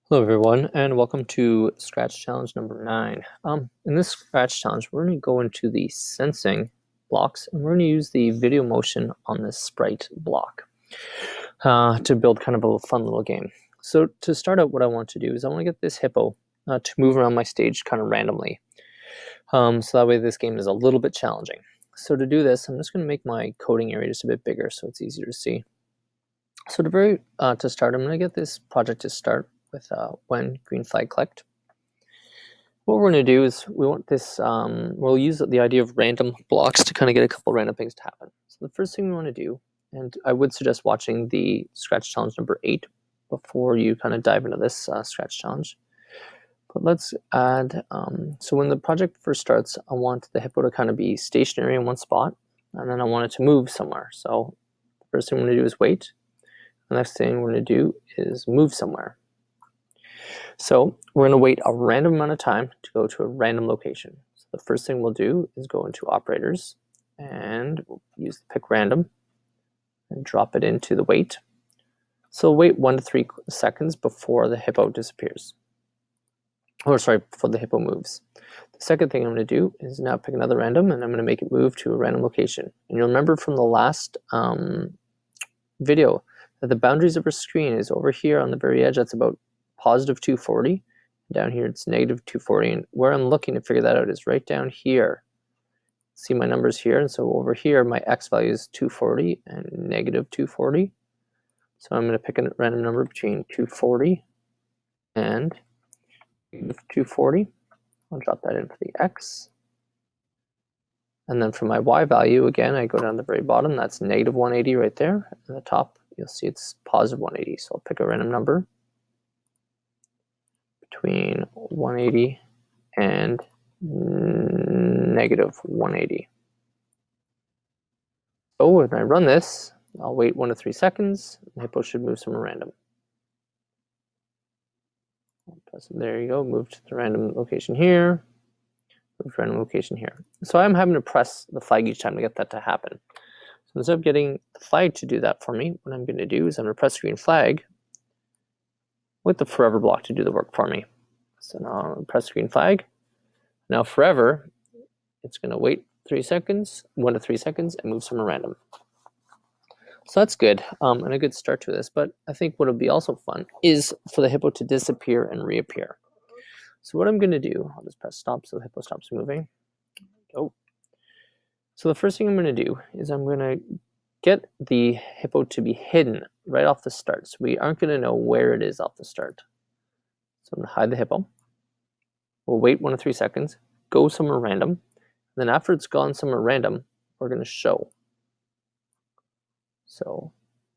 Hello everyone, and welcome to Scratch Challenge number 9. In this Scratch Challenge, we're going to go into the sensing blocks, and we're going to use the video motion on this sprite block to build kind of a fun little game. So to start out, what I want to do is I want to get this hippo to move around my stage kind of randomly. So that way this game is a little bit challenging. So to do this, I'm just going to make my coding area just a bit bigger so it's easier to see. So to start, I'm going to get this project to start with when green flag clicked. What we're going to do is we want this, we'll use the idea of random blocks to kind of get a couple random things to happen. So the first thing we want to do, and I would suggest watching the Scratch Challenge number 8 before you kind of dive into this Scratch Challenge. But let's add, so when the project first starts, I want the hippo to kind of be stationary in one spot, and then I want it to move somewhere. So the first thing we're going to do is wait. The next thing we're going to do is move somewhere. So we're going to wait a random amount of time to go to a random location. So the first thing we'll do is go into operators and we'll use the pick random and drop it into the wait. So we'll wait 1 to 3 seconds before the hippo disappears. Or sorry, before the hippo moves. The second thing I'm going to do is now pick another random and I'm going to make it move to a random location. And you'll remember from the last video that the boundaries of our screen is over here on the very edge. That's about positive 240. Down here it's negative 240, and where I'm looking to figure that out is right down here. See my numbers here, and so over here my x value is 240 and negative 240. So I'm going to pick a random number between 240 and negative 240. I'll drop that in for the x. And then for my y value, again, I go down to the very bottom. That's negative 180 right there. At the top, you'll see it's positive 180. So I'll pick a random number between 180 and negative 180. So when I run this, I'll wait 1 to 3 seconds. The hippo should move somewhere random. There you go, move to the random location here, move to random location here. So I'm having to press the flag each time to get that to happen. So instead of getting the flag to do that for me, what I'm going to do is I'm going to press the green flag with the forever block to do the work for me. So now I'll press the green flag. Now forever, it's going to wait 3 seconds, 1 to 3 seconds, and move somewhere random. So that's good, and a good start to this, but I think what would be also fun is for the hippo to disappear and reappear. So what I'm going to do, I'll just press stop so the hippo stops moving. Go. So the first thing I'm going to do is I'm going to get the hippo to be hidden right off the start. So we aren't going to know where it is off the start. So I'm going to hide the hippo. We'll wait 1 to 3 seconds, go somewhere random. Then after it's gone somewhere random, we're going to show. So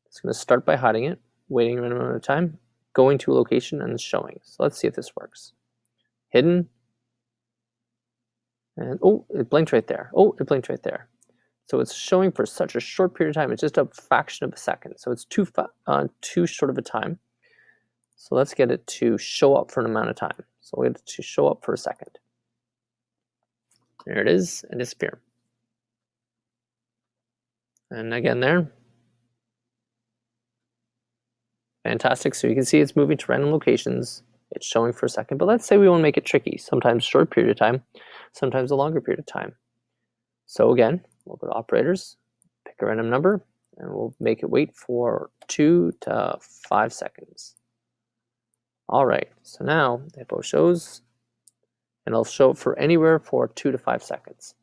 it's going to start by hiding it, waiting a minimum amount of time, going to a location, and showing. So let's see if this works. Hidden. And oh, it blinked right there. Oh, it blinked right there. So it's showing for such a short period of time. It's just a fraction of a second. So it's too short of a time. So let's get it to show up for an amount of time. So we'll get it to show up for a second. There it is, and disappear. And again there. Fantastic. So you can see it's moving to random locations. It's showing for a second. But let's say we want to make it tricky. Sometimes short period of time, sometimes a longer period of time. So again, we'll go to operators, pick a random number, and we'll make it wait for 2 to 5 seconds. All right, so now the hippo shows, and it'll show for anywhere for 2 to 5 seconds.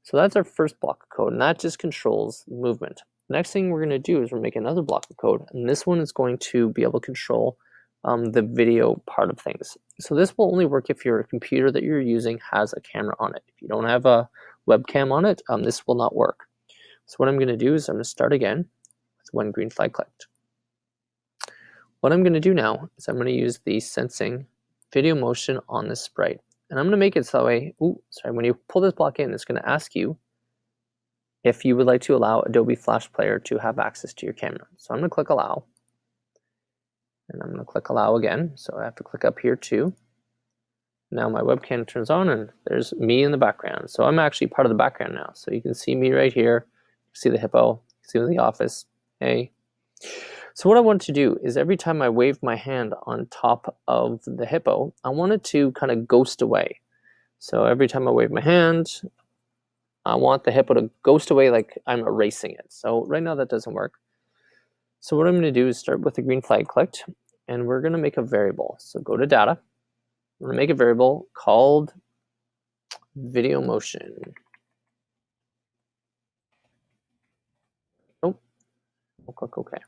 So that's our first block of code, and that just controls movement. The next thing we're going to do is we're making another block of code, and this one is going to be able to control the video part of things. So this will only work if your computer that you're using has a camera on it. If you don't have a webcam on it, this will not work. So what I'm going to do is I'm going to start again with when green flag clicked. What I'm going to do now is I'm going to use the sensing video motion on this sprite. And I'm going to make it so that way, when you pull this block in, it's going to ask you if you would like to allow Adobe Flash Player to have access to your camera. So I'm going to click allow. And I'm going to click allow again. So I have to click up here too. Now my webcam turns on and there's me in the background. So I'm actually part of the background now. So you can see me right here. See the hippo, see the office. Hey. So what I want to do is every time I wave my hand on top of the hippo, I want it to kind of ghost away. So every time I wave my hand, I want the hippo to ghost away like I'm erasing it. So right now that doesn't work. So what I'm going to do is start with the green flag clicked, and we're going to make a variable. So go to data. We're going to make a variable called video motion. Oh, we'll click OK.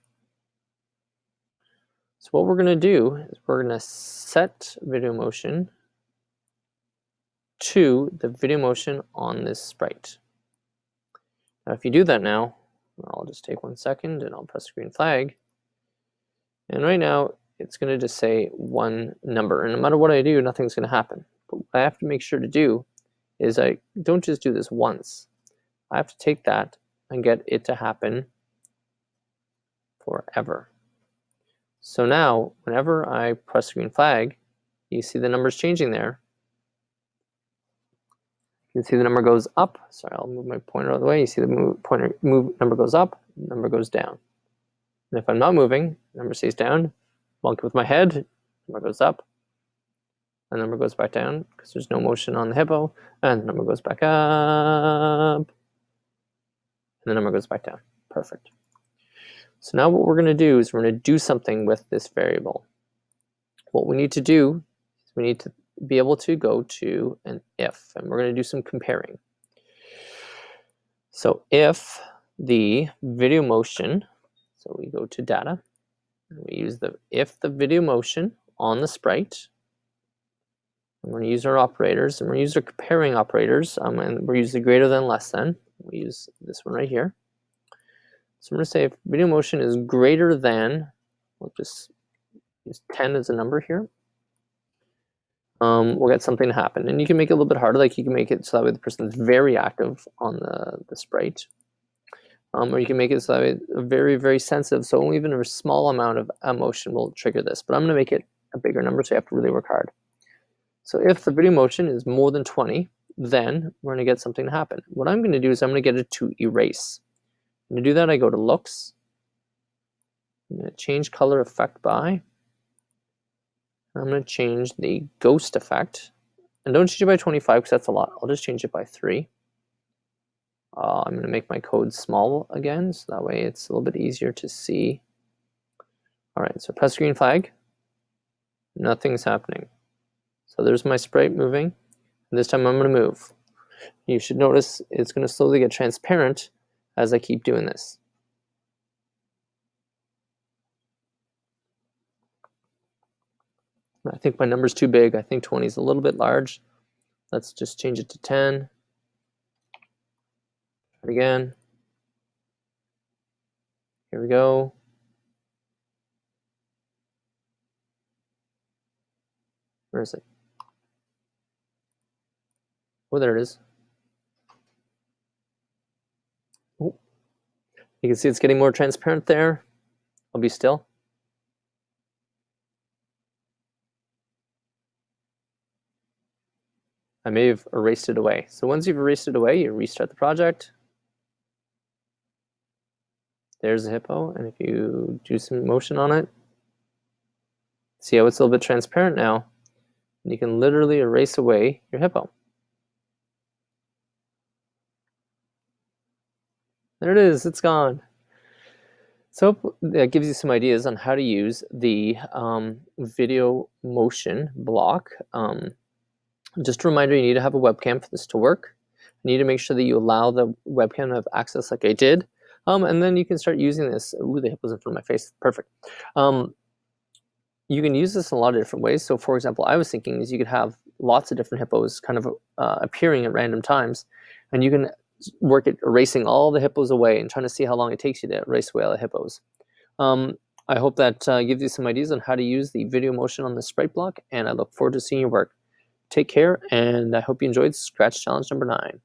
So what we're going to do is we're going to set video motion to the video motion on this sprite. Now if you do that now, I'll just take 1 second and I'll press the green flag. And right now it's going to just say one number. And no matter what I do, nothing's going to happen. But what I have to make sure to do is I don't just do this once. I have to take that and get it to happen forever. So now, whenever I press the green flag, you see the numbers changing there. You can see the number goes up. Sorry, I'll move my pointer out of the way. You see the number goes up, number goes down. And if I'm not moving, number stays down. Monkey with my head, number goes up. The number goes back down because there's no motion on the hippo. And the number goes back up. And the number goes back down. Perfect. So now what we're going to do is we're going to do something with this variable. What we need to do is we need to be able to go to an if, and we're going to do some comparing. So if the video motion, so we go to data, and we use the if the video motion on the sprite. I'm going to use our operators, and we're going to use our comparing operators, and we're using greater than, less than. We use this one right here. So I'm going to say if video motion is greater than, we'll just use 10 as a number here. We'll get something to happen. And you can make it a little bit harder, like you can make it so that way the person is very active on the sprite. Or you can make it so that way very, very sensitive, so only even a small amount of emotion will trigger this. But I'm going to make it a bigger number, so you have to really work hard. So if the video motion is more than 20, then we're going to get something to happen. What I'm going to do is I'm going to get it to erase. And to do that, I go to looks. I'm going to change color effect by. I'm going to change the ghost effect. And don't change it by 25 because that's a lot. I'll just change it by 3. I'm going to make my code small again, so that way it's a little bit easier to see. All right, so press green flag. Nothing's happening. So there's my sprite moving. And this time I'm going to move. You should notice it's going to slowly get transparent as I keep doing this. I think my number's too big. I think 20 is a little bit large. Let's just change it to 10. Again. Here we go. Where is it? Oh, there it is. Oh. You can see it's getting more transparent there. I'll be still. I may have erased it away. So once you've erased it away, you restart the project. There's the hippo, and if you do some motion on it, see how it's a little bit transparent now? And you can literally erase away your hippo. There it is, it's gone. So that gives you some ideas on how to use the video motion block. Just a reminder, you need to have a webcam for this to work. You need to make sure that you allow the webcam to have access like I did. And then you can start using this. Ooh, the hippo's in front of my face. Perfect. You can use this in a lot of different ways. So for example, I was thinking is you could have lots of different hippos kind of appearing at random times. And you can work at erasing all the hippos away and trying to see how long it takes you to erase away all the hippos. I hope that gives you some ideas on how to use the video motion on the sprite block. And I look forward to seeing your work. Take care, and I hope you enjoyed Scratch Challenge number 9.